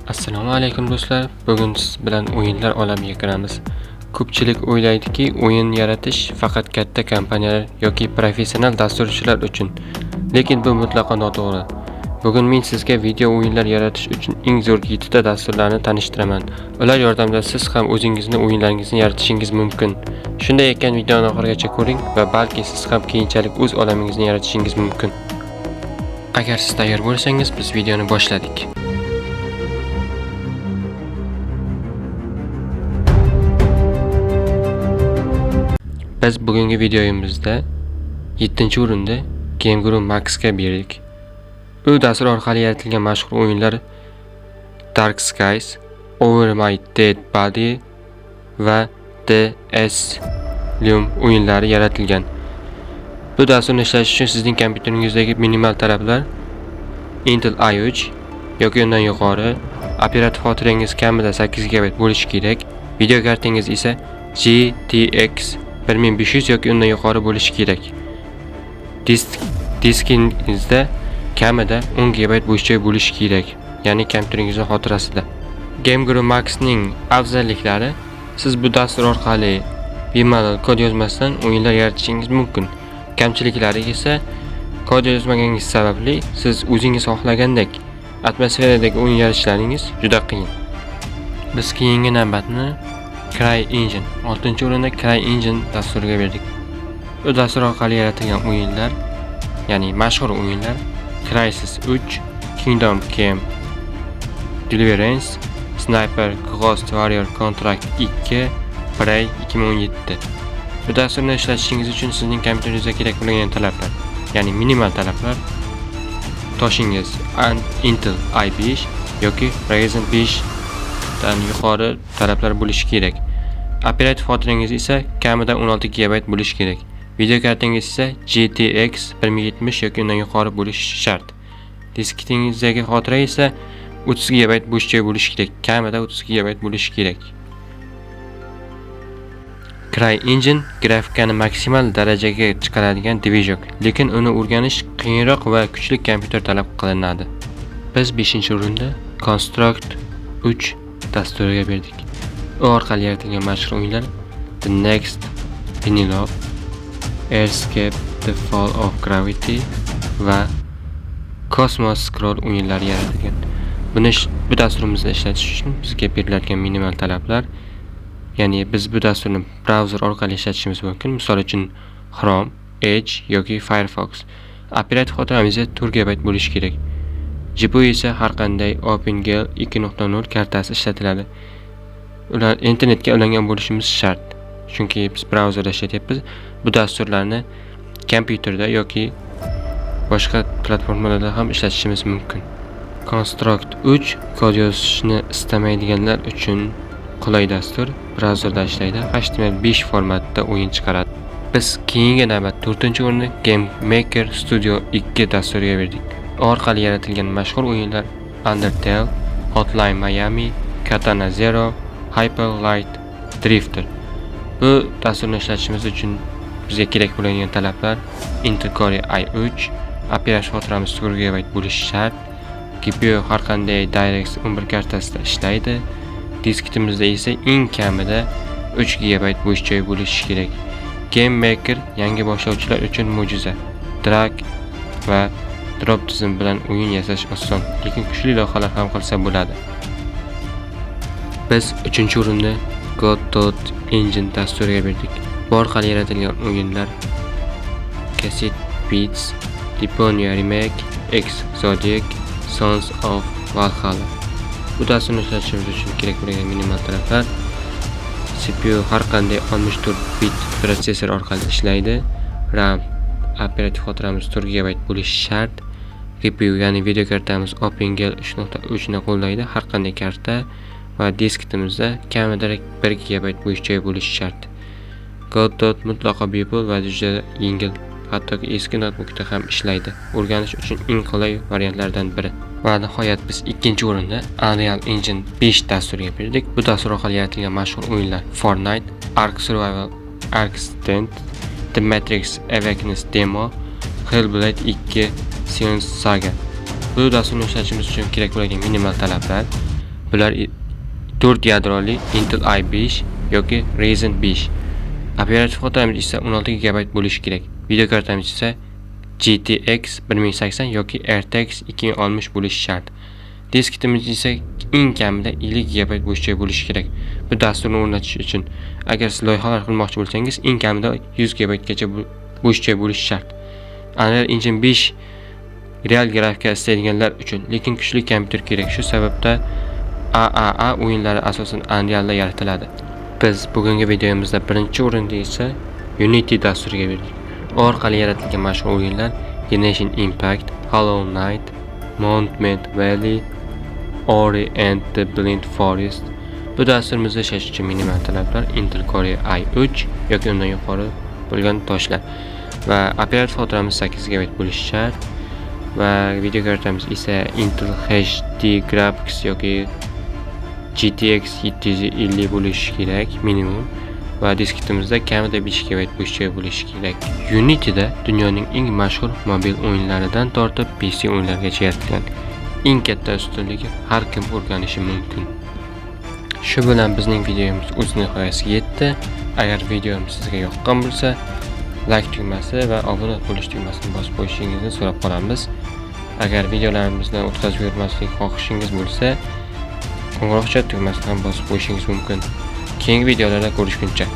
Assalomu alaykum do'stlar. Bugun siz bilan o'yinlar olamiga kiramiz. Ko'pchilik o'ylaydiki, o'yin yaratish faqat katta kompaniyalar yoki professional dasturchilar uchun. Lekin bu mutlaqo noto'g'ri. Bugun men sizga video o'yinlar yaratish uchun eng zo'r 7 ta dasturlarni tanishtiraman. Ular yordamida siz ham o'zingizni o'yinlaringizni yaratishingiz mumkin. Shunday ekan, videoni oxirigacha ko'ring va balki siz ham keyinchalik o'z olamingizni yaratishingiz mumkin. Agar siz tayyor bo'lsangiz, biz videoni boshladik. Biz bugungi videomizda 7-o'rinda Game Max'ga berdik. U dastur orqali yaratilgan mashhur o'yinlar Dark Skies, Over My Dead Body va The Asylum o'yinlari yaratilgan. Bu dasturni ishlatish uchun sizning kompyuteringizdagi minimal talablar Intel i3 yoki undan yuqori, operativ xotirangiz kamida 8 GB bo'lishi kerak, video kartangiz esa GTX 1500 yoki undan yuqori bo'lishi kerak. Diskingizda kamida 10 GB bo'sh joy bo'lishi kerak, ya'ni kompyuteringizning xotirasida. Game Max'ning afzalliklari: siz bu dastur orqali bemalol kod yozmasdan o'yinlar yaratishingiz mumkin. Kamchiliklari esa kod yozmaganingiz sababli siz o'zingiz xohlagandek atmosferadagi o'yin yaratishlaringiz juda qiyin. Biz keyingi navbatni CryEngine 6-o'rinda CryEngine dasturiga berdik. Bu dastur orqali yaratilgan o'yinlar, ya'ni mashhur o'yinlar Crysis 3, Kingdom Come Deliverance, Sniper Ghost Warrior Contract 2, Prey 2017. Bu dasturni ishlatishingiz uchun sizning kompyuteringizga kerak bo'lgan talablar, ya'ni minimal talablar: toshingiz Intel i5 yoki Ryzen 5 dan yuqori talablar bo'lishi kerak. Operativ xotirangiz esa kamida 16 GB bo'lishi kerak. Video kartangiz esa GTX 1070 yoki undan yuqori bo'lishi shart. Diskingizdagi xotira esa 30 GB bo'sh joy bo'lishi kerak, kamida 30 GB bo'lishi kerak. CryEngine grafikani maksimal darajaga chiqaradigan dvijok, lekin uni o'rganish qiyinroq va kuchli kompyuter talab qilinadi. Biz 5-o'rinda Construct 3 dasturiga berdik. U orqali yaratilgan mashhur o'yinlar The Next Penelope, Escape The Fall of Gravity va Cosmos Scroll o'yinlari yaratilgan. Bu dasturimizni ishlatish uchun bizga beriladigan minimal talablar, ya'ni biz bu dasturni brauzer orqali ishlatishimiz mumkin. Misol uchun Chrome, Edge yoki Firefox. Operativ xotiramiz 4 GB bo'lishi kerak. GPU esa har qanday OpenGL 2.0 kartasi ishlatiladi. Ular internetga ulangan bo'lishimiz shart, chunki biz brauzerda ishlatyapmiz. Bu dasturlarni kompyuterda yoki boshqa platformalarda ham ishlatishimiz mumkin. Construct 3 kod yozishni istamaydiganlar uchun qulay dastur. Brauzerda ishlaydi, HTML5 formatida o'yin chiqaradi. Biz keyingi navbat 4-o'rinda Game Maker Studio 2 dasturiga berdik. Orqali yaratilgan mashhur o'yinlar Undertale, Hotline Miami, Katana Zero, Hyper Light Drifter. Bu dasturni ishlatishimiz uchun bizga kerak bo'lgan talablar: Intel Core i3, operativ xotiramiz 4 GB bo'lishi shart, GPU har qanday DirectX 11 kartasida ishlaydi, disketimizda esa eng kamida 3 GB bo'sh joy bo'lishi kerak. Game Maker yangi boshlovchilar uchun mo'jiza. Drag va drop tizim bilan o'yin yasash oson, lekin kuchli loyihalar ham qilsa bo'ladi. Biz 3-o'rinda Godot Engine dasturiga berdik. Bu orqali yaratilgan o'yinlar Cassette Beats, Deponia Remake, Zodiac, Sons of Valhalla. Bu dasturni ishlatishimiz uchun kerak bo'lgan minimal talablar: CPU har qanday 64 bit protsessor orqali ishlaydi, RAM operativ xotiramiz 4 GB bo'lishi shart, GPU ya'ni video kartamiz OpenGL 3.3 ni qo'llaydi, har qanday karta va disketimizda kamida 1 GB bo'sh joy bo'lishi shart. Godot mutlaqo bepul va juda yengil, hattoki eski notebookda ham ishlaydi. O'rganish uchun eng qulay variantlardan biri. Va nihoyat biz 2-o'rinda Unreal Engine 5 dasturiga berdik. Bu dastur orqali yaratilgan mashhur o'yinlar Fortnite, Ark Survival, Ark Stand, The Matrix Awakens Demo, Hellblade 2, Sion Saga. Bu dasturni ishlatishimiz uchun kerak bo'lgan minimal talablar: Bular 4 yadroli Intel i5 yoki Ryzen 5. Operativ xotiramiz esa 16 GB bo'lishi kerak. Video kartamiz esa GTX 1080 yoki RTX 2060 bo'lishi shart. Deskitimiz esa eng kamida 50 GB bo'sh joy bo'lishi kerak. Bu dasturni o'rnatish uchun agar siz loyihalar qilmoqchi bo'lsangiz, eng kamida 100 GB gacha bo'sh joy bo'lishi shart. Unreal Engine 5 real grafika istaydiganlar uchun, lekin kuchli kompyuter kerak. Shu sababda AAA o'yinlari asosan Unreal da yaratiladi. Biz bugungi videomizda birinchi o'rinda esa Unity dasturiga berdik. Orqali yaratilgan mashhur o'yinlar Genshin Impact, Hollow Knight, Monument Valley, Ori and the Blind Forest. Bu dasturimizda ishlash uchun minimal talablar Intel Core i3 yoki undan yuqori bo'lgan toshlar va operativ xotiramiz 8 GB bo'lishi shart va video kartamiz esa Intel HD Graphics yoki GTX 750 bo'lishi kerak minimum va deskitimizda kamida 5 GB bo'sh joy bo'lishi kerak. Unity'da dunyoning eng mashhur mobil o'yinlaridan tortib PC o'yinlarigacha yaratilgan eng katta ustunligi har kim o'rganishi mumkin. Shu bilan bizning videomiz o'z nihoyasiga yetdi. Agar videomiz sizga yoqqan bo'lsa, like tugmasi va obuna bo'lish tugmasini bosib qo'yishingizni so'rab qolamiz. Agar videolarimizni o'tkazib yurmaslik xohishingiz bo'lsa, qo'ng'iroqcha tugmasini ham bosib qo'yishingiz mumkin. Keyingi videolarda ko'rishguncha